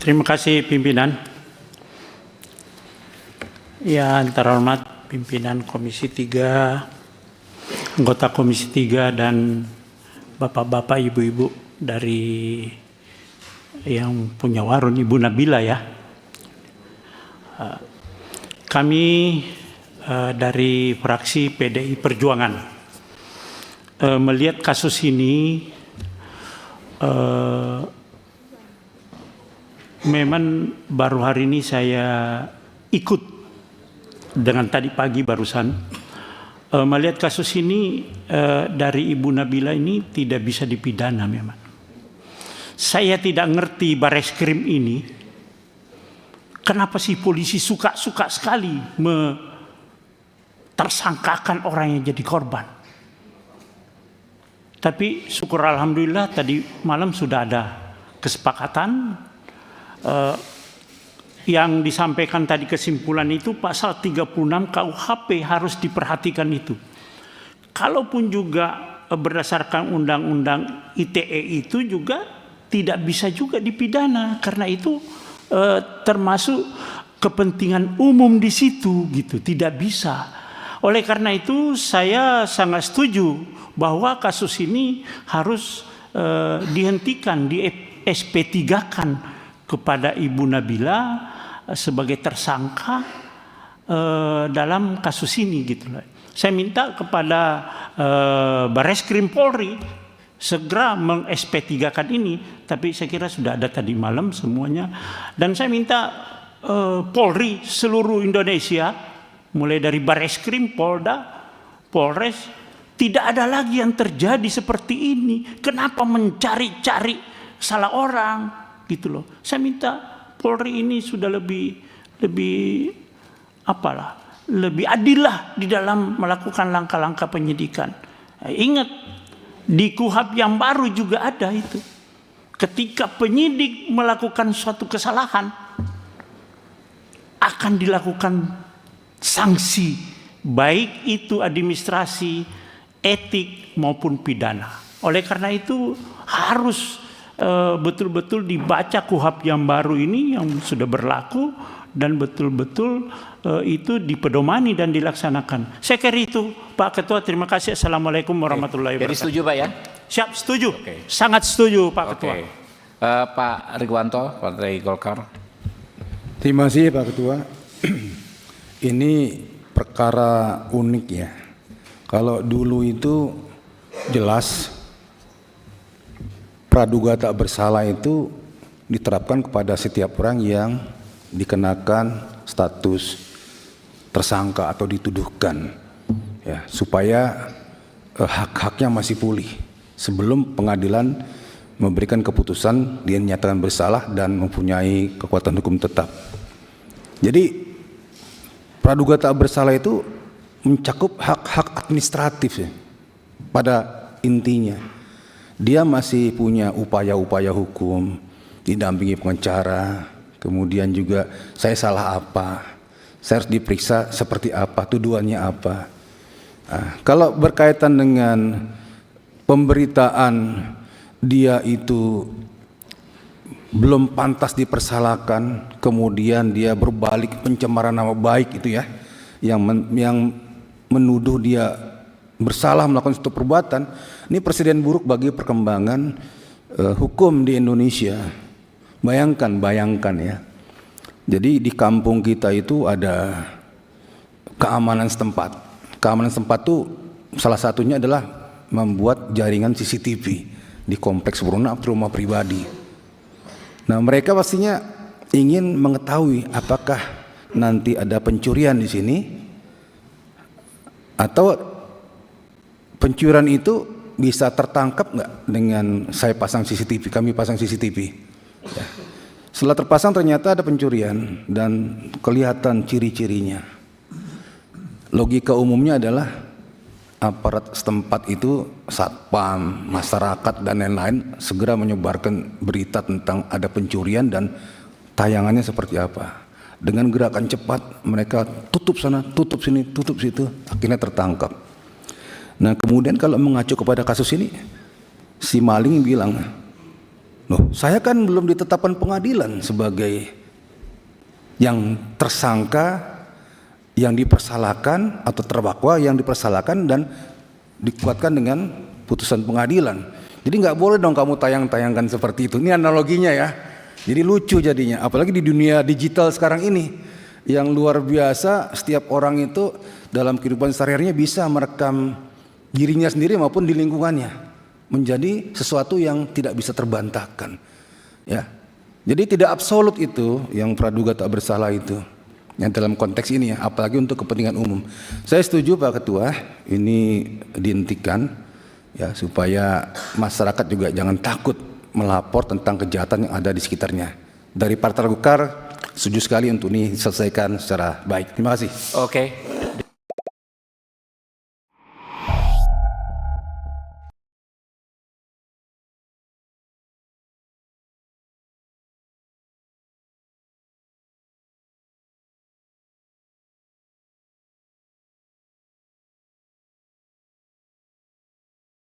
Terima kasih pimpinan. Yang terhormat pimpinan Komisi 3, anggota Komisi 3 dan bapak-bapak, ibu-ibu dari yang punya warung, Ibu Nabila ya. Kami dari fraksi PDI Perjuangan melihat kasus ini memang baru hari ini saya ikut dengan tadi pagi barusan melihat kasus ini dari Ibu Nabila ini tidak bisa dipidana memang. Saya tidak ngerti Bareskrim ini kenapa sih polisi suka sekali tersangkakan orang yang jadi korban. Tapi syukur alhamdulillah tadi malam sudah ada kesepakatan yang disampaikan tadi kesimpulan itu pasal 36 KUHP harus diperhatikan itu. Kalaupun juga berdasarkan undang-undang ITE itu juga tidak bisa juga dipidana karena itu termasuk kepentingan umum di situ gitu, tidak bisa. Oleh karena itu saya sangat setuju bahwa kasus ini harus dihentikan, di SP3-kan kepada Ibu Nabila sebagai tersangka dalam kasus ini gitu. Saya minta kepada Bareskrim Polri segera meng-SP3-kan ini, tapi saya kira sudah ada tadi malam semuanya. Dan saya minta Polri seluruh Indonesia, mulai dari Bareskrim, Polda, Polres, tidak ada lagi yang terjadi seperti ini. Kenapa mencari-cari salah orang? Gitu loh. Saya minta Polri ini sudah lebih adil lah di dalam melakukan langkah-langkah penyidikan. Ingat di KUHP yang baru juga ada itu. Ketika penyidik melakukan suatu kesalahan akan dilakukan sanksi, baik itu administrasi, etik maupun pidana. Oleh karena itu harus betul-betul dibaca KUHP yang baru ini yang sudah berlaku dan betul-betul itu dipedomani dan dilaksanakan. Saya kira itu Pak Ketua. Terima kasih. Assalamualaikum warahmatullahi wabarakatuh. Jadi setuju Pak ya? Siap, setuju. Sangat setuju Pak Ketua. Pak Rikwanto, Partai Golkar. Terima kasih Pak Ketua. Ini perkara unik ya. Kalau dulu itu jelas praduga tak bersalah itu diterapkan kepada setiap orang yang dikenakan status tersangka atau dituduhkan ya, supaya hak-haknya masih pulih sebelum pengadilan memberikan keputusan dia dinyatakan bersalah dan mempunyai kekuatan hukum tetap. Jadi praduga tak bersalah itu mencakup hak-hak administratif ya, pada intinya. Dia masih punya upaya-upaya hukum, didampingi pengacara, kemudian juga saya salah apa, saya harus diperiksa seperti apa, tuduhannya apa. Nah, kalau berkaitan dengan pemberitaan dia itu belum pantas dipersalahkan, kemudian dia berbalik pencemaran nama baik itu ya, yang menuduh dia bersalah melakukan suatu perbuatan, ini presiden buruk bagi perkembangan hukum di Indonesia. Bayangkan ya. Jadi di kampung kita itu ada keamanan setempat. Keamanan setempat itu salah satunya adalah membuat jaringan CCTV di kompleks perumahan atau rumah pribadi. Nah, mereka pastinya ingin mengetahui apakah nanti ada pencurian di sini atau pencurian itu bisa tertangkap nggak dengan saya pasang CCTV, kami pasang CCTV. Ya. Setelah terpasang ternyata ada pencurian dan kelihatan ciri-cirinya. Logika umumnya adalah aparat setempat itu, satpam, masyarakat dan lain-lain segera menyebarkan berita tentang ada pencurian dan tayangannya seperti apa. Dengan gerakan cepat mereka tutup sana, tutup sini, tutup situ, akhirnya tertangkap. Nah kemudian kalau mengacu kepada kasus ini, si maling bilang, Loh, saya kan belum ditetapkan pengadilan sebagai yang tersangka, yang dipersalahkan atau terdakwa yang dipersalahkan dan dikuatkan dengan putusan pengadilan. Jadi nggak boleh dong kamu tayang-tayangkan seperti itu. Ini analoginya ya. Jadi lucu jadinya. Apalagi di dunia digital sekarang ini yang luar biasa. Setiap orang itu dalam kehidupan sehari-harinya bisa merekam dirinya sendiri maupun di lingkungannya menjadi sesuatu yang tidak bisa terbantahkan. Ya. Jadi tidak absolut itu yang praduga tak bersalah itu. Yang dalam konteks ini ya, apalagi untuk kepentingan umum. Saya setuju Pak Ketua, ini dihentikan ya supaya masyarakat juga jangan takut melapor tentang kejahatan yang ada di sekitarnya. Dari Partai Golkar setuju sekali untuk ini diselesaikan secara baik. Terima kasih. Oke.